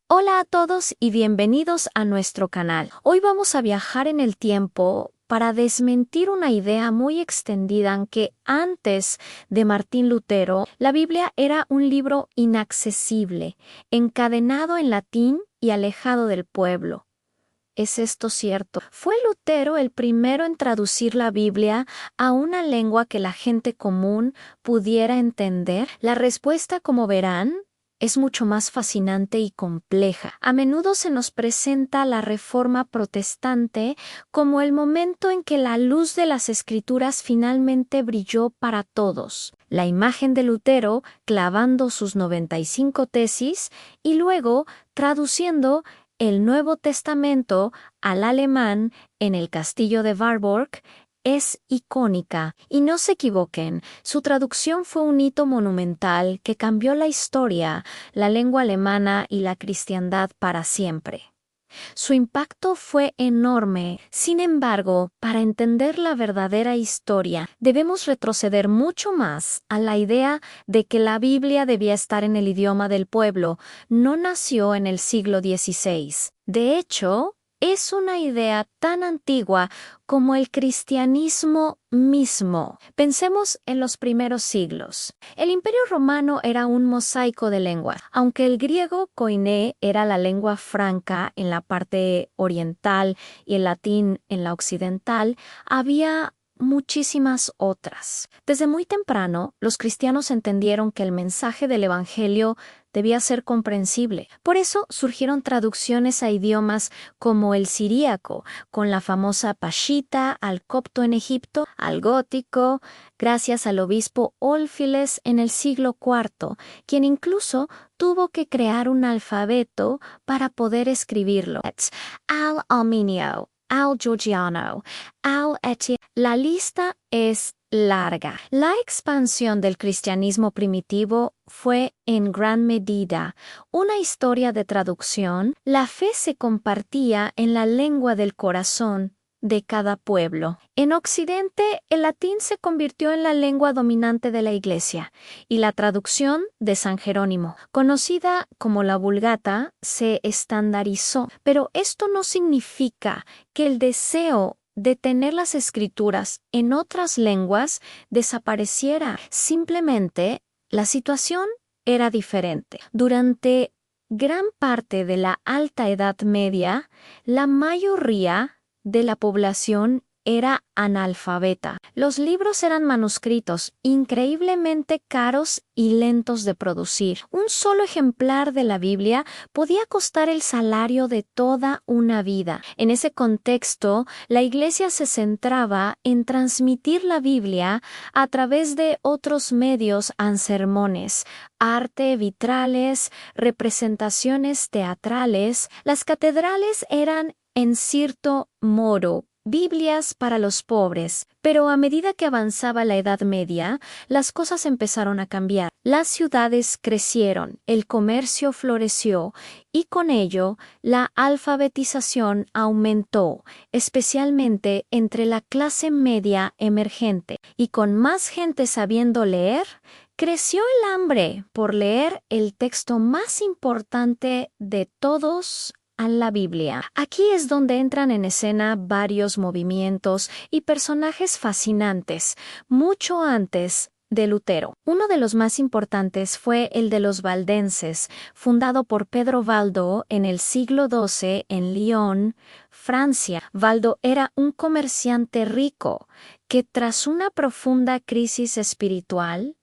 Hola a todos y bienvenidos a nuestro canal. Hoy vamos a viajar en el tiempo para desmentir una idea muy extendida en que antes de Martín Lutero, la Biblia era un libro inaccesible, encadenado en latín y alejado del pueblo. ¿Es esto cierto? ¿Fue Lutero el primero en traducir la Biblia a una lengua que la gente común pudiera entender? La respuesta, como verán, es mucho más fascinante y compleja. A menudo se nos presenta la Reforma protestante como el momento en que la luz de las Escrituras finalmente brilló para todos. La imagen de Lutero clavando sus 95 tesis y luego traduciendo el Nuevo Testamento al alemán en el castillo de Warburg es icónica, y no se equivoquen, su traducción fue un hito monumental que cambió la historia, la lengua alemana y la cristiandad para siempre. Su impacto fue enorme. Sin embargo, para entender la verdadera historia, debemos retroceder mucho más a la idea de que la Biblia debía estar en el idioma del pueblo. No nació en el siglo XVI. De hecho, es una idea tan antigua como el cristianismo mismo. Pensemos en los primeros siglos. El Imperio Romano era un mosaico de lenguas. Aunque el griego koiné era la lengua franca en la parte oriental y el latín en la occidental, había muchísimas otras. Desde muy temprano, los cristianos entendieron que el mensaje del Evangelio debía ser comprensible. Por eso surgieron traducciones a idiomas como el siríaco, con la famosa Pashita, al copto en Egipto, al gótico, gracias al obispo Olfiles en el siglo IV, quien incluso tuvo que crear un alfabeto para poder escribirlo. Al-Arminio, Al-Georgiano, Al-Eti. La lista es larga. La expansión del cristianismo primitivo fue en gran medida una historia de traducción. La fe se compartía en la lengua del corazón de cada pueblo. En Occidente, el latín se convirtió en la lengua dominante de la Iglesia y la traducción de San Jerónimo, conocida como la Vulgata, se estandarizó. Pero esto no significa que el deseo de tener las escrituras en otras lenguas desapareciera. Simplemente, la situación era diferente. Durante gran parte de la Alta Edad Media, la mayoría de la población era analfabeta. Los libros eran manuscritos, increíblemente caros y lentos de producir. Un solo ejemplar de la Biblia podía costar el salario de toda una vida. En ese contexto, la Iglesia se centraba en transmitir la Biblia a través de otros medios en sermones, arte, vitrales, representaciones teatrales. Las catedrales eran, en cierto modo, Biblias para los pobres, pero a medida que avanzaba la Edad Media, las cosas empezaron a cambiar. Las ciudades crecieron, el comercio floreció y con ello la alfabetización aumentó, especialmente entre la clase media emergente. Y con más gente sabiendo leer, creció el hambre por leer el texto más importante de todos, a la Biblia. Aquí es donde entran en escena varios movimientos y personajes fascinantes, mucho antes de Lutero. Uno de los más importantes fue el de los valdenses, fundado por Pedro Valdo en el siglo XII en Lyon, Francia. Valdo era un comerciante rico que, tras una profunda crisis espiritual,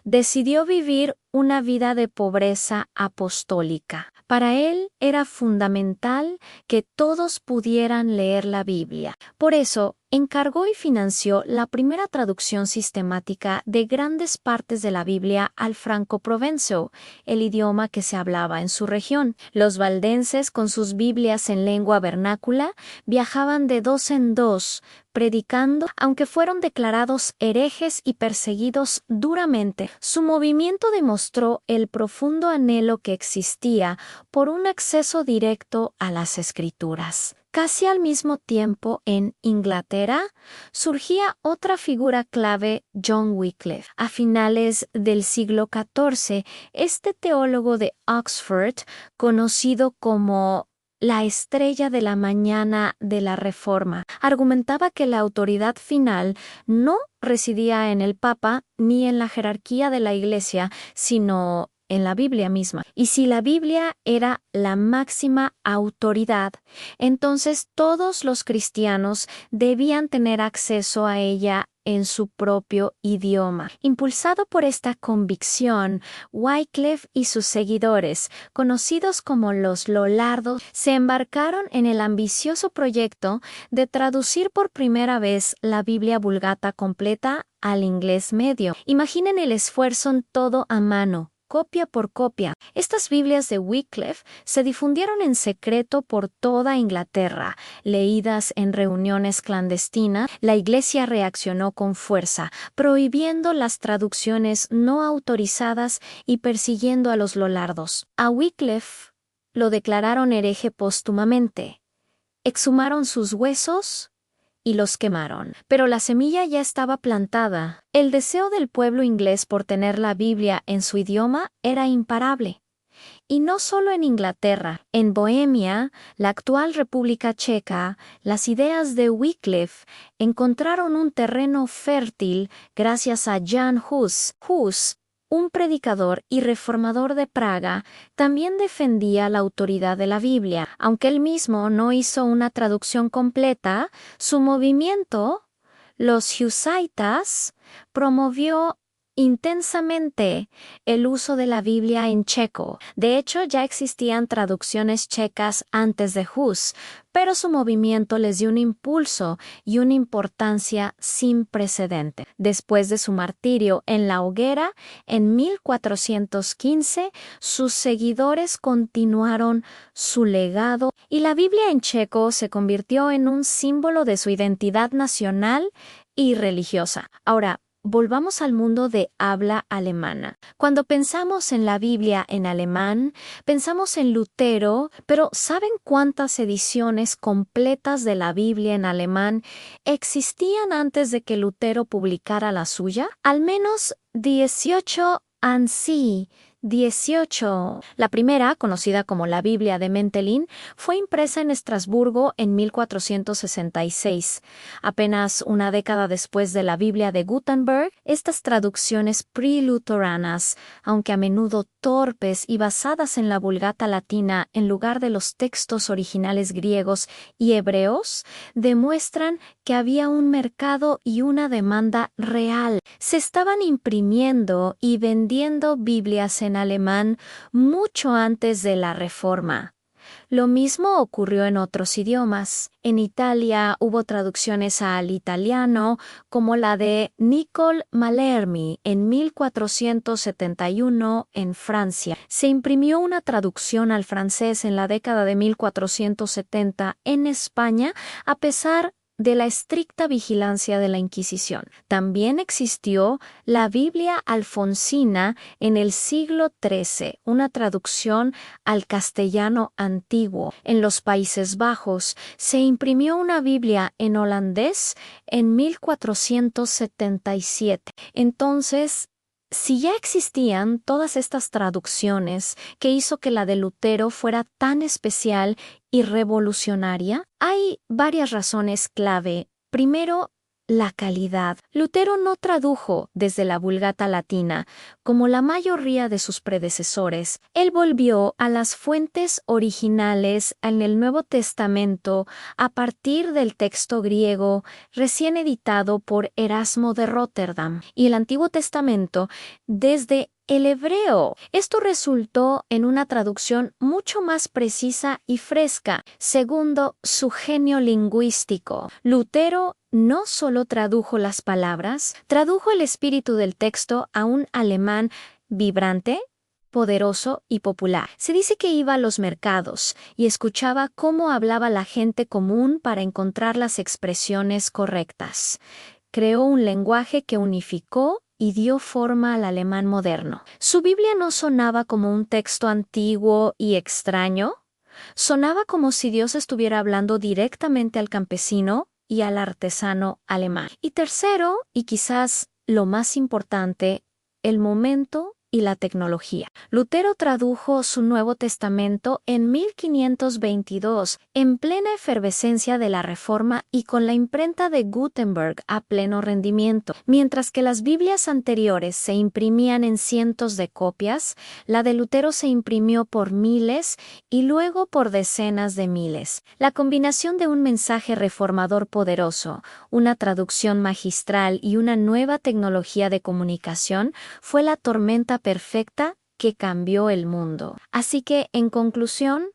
decidió vivir una vida de pobreza apostólica. Para él era fundamental que todos pudieran leer la Biblia. Por eso, encargó y financió la primera traducción sistemática de grandes partes de la Biblia al franco-provenzo, el idioma que se hablaba en su región. Los valdenses, con sus Biblias en lengua vernácula, viajaban de dos en dos, predicando, aunque fueron declarados herejes y perseguidos duramente. Su movimiento demostró el profundo anhelo que existía por un acceso directo a las Escrituras. Casi al mismo tiempo, en Inglaterra, surgía otra figura clave, John Wycliffe. A finales del siglo XIV, este teólogo de Oxford, conocido como la estrella de la mañana de la Reforma, argumentaba que la autoridad final no residía en el Papa ni en la jerarquía de la Iglesia, sino en la Biblia misma. Y si la Biblia era la máxima autoridad, entonces todos los cristianos debían tener acceso a ella en su propio idioma. Impulsado por esta convicción, Wycliffe y sus seguidores, conocidos como los Lollardos, se embarcaron en el ambicioso proyecto de traducir por primera vez la Biblia Vulgata completa al inglés medio. Imaginen el esfuerzo en todo a mano, copia por copia. Estas Biblias de Wycliffe se difundieron en secreto por toda Inglaterra. Leídas en reuniones clandestinas, la Iglesia reaccionó con fuerza, prohibiendo las traducciones no autorizadas y persiguiendo a los Lollardos. A Wycliffe lo declararon hereje póstumamente. Exhumaron sus huesos y los quemaron. Pero la semilla ya estaba plantada. El deseo del pueblo inglés por tener la Biblia en su idioma era imparable. Y no solo en Inglaterra, en Bohemia, la actual República Checa, las ideas de Wycliffe encontraron un terreno fértil gracias a Jan Hus. Hus, un predicador y reformador de Praga, también defendía la autoridad de la Biblia. Aunque él mismo no hizo una traducción completa, su movimiento, los Husitas, promovió intensamente el uso de la Biblia en checo. De hecho, ya existían traducciones checas antes de Hus, pero su movimiento les dio un impulso y una importancia sin precedente. Después de su martirio en la hoguera, en 1415, sus seguidores continuaron su legado y la Biblia en checo se convirtió en un símbolo de su identidad nacional y religiosa. Ahora, volvamos al mundo de habla alemana. Cuando pensamos en la Biblia en alemán, pensamos en Lutero, pero ¿saben cuántas ediciones completas de la Biblia en alemán existían antes de que Lutero publicara la suya? Al menos 18 sí. 18. La primera, conocida como la Biblia de Mentelin, fue impresa en Estrasburgo en 1466. Apenas una década después de la Biblia de Gutenberg, estas traducciones pre-luteranas, aunque a menudo torpes y basadas en la Vulgata latina en lugar de los textos originales griegos y hebreos, demuestran que había un mercado y una demanda real. Se estaban imprimiendo y vendiendo Biblias en alemán mucho antes de la Reforma. Lo mismo ocurrió en otros idiomas. En Italia hubo traducciones al italiano como la de Nicole Malermi en 1471 en Francia. Se imprimió una traducción al francés en la década de 1470 en España, a pesar de la estricta vigilancia de la Inquisición. También existió la Biblia alfonsina en el siglo XIII, una traducción al castellano antiguo. En los Países Bajos se imprimió una Biblia en holandés en 1477. Entonces, si ya existían todas estas traducciones que hizo que la de Lutero fuera tan especial y revolucionaria, hay varias razones clave. Primero, la calidad. Lutero no tradujo desde la Vulgata latina, como la mayoría de sus predecesores. Él volvió a las fuentes originales en el Nuevo Testamento a partir del texto griego recién editado por Erasmo de Róterdam y el Antiguo Testamento desde el hebreo. Esto resultó en una traducción mucho más precisa y fresca. Segundo, su genio lingüístico. Lutero no solo tradujo las palabras, tradujo el espíritu del texto a un alemán vibrante, poderoso y popular. Se dice que iba a los mercados y escuchaba cómo hablaba la gente común para encontrar las expresiones correctas. Creó un lenguaje que unificó y dio forma al alemán moderno. Su Biblia no sonaba como un texto antiguo y extraño. Sonaba como si Dios estuviera hablando directamente al campesino y al artesano alemán. Y tercero, y quizás lo más importante, el momento y la tecnología. Lutero tradujo su Nuevo Testamento en 1522, en plena efervescencia de la Reforma y con la imprenta de Gutenberg a pleno rendimiento. Mientras que las Biblias anteriores se imprimían en cientos de copias, la de Lutero se imprimió por miles y luego por decenas de miles. La combinación de un mensaje reformador poderoso, una traducción magistral y una nueva tecnología de comunicación fue la tormenta perfecta que cambió el mundo. Así que, en conclusión,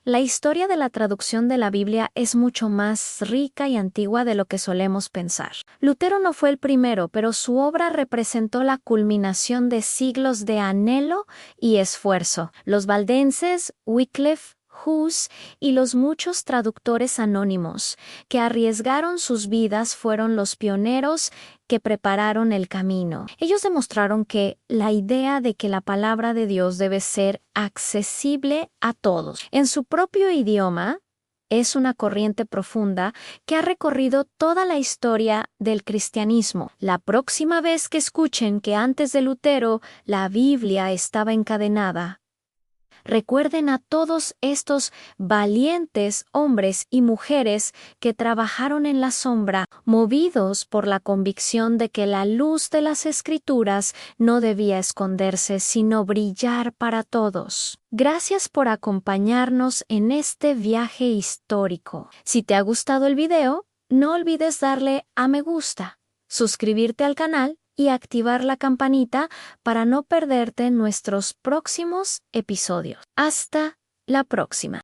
la historia de la traducción de la Biblia es mucho más rica y antigua de lo que solemos pensar. Lutero no fue el primero, pero su obra representó la culminación de siglos de anhelo y esfuerzo. Los valdenses, Wycliffe, Hus y los muchos traductores anónimos que arriesgaron sus vidas fueron los pioneros que prepararon el camino. Ellos demostraron que la idea de que la palabra de Dios debe ser accesible a todos en su propio idioma es una corriente profunda que ha recorrido toda la historia del cristianismo. La próxima vez que escuchen que antes de Lutero la Biblia estaba encadenada, recuerden a todos estos valientes hombres y mujeres que trabajaron en la sombra, movidos por la convicción de que la luz de las Escrituras no debía esconderse, sino brillar para todos. Gracias por acompañarnos en este viaje histórico. Si te ha gustado el video, no olvides darle a me gusta, suscribirte al canal y activar la campanita para no perderte nuestros próximos episodios. Hasta la próxima.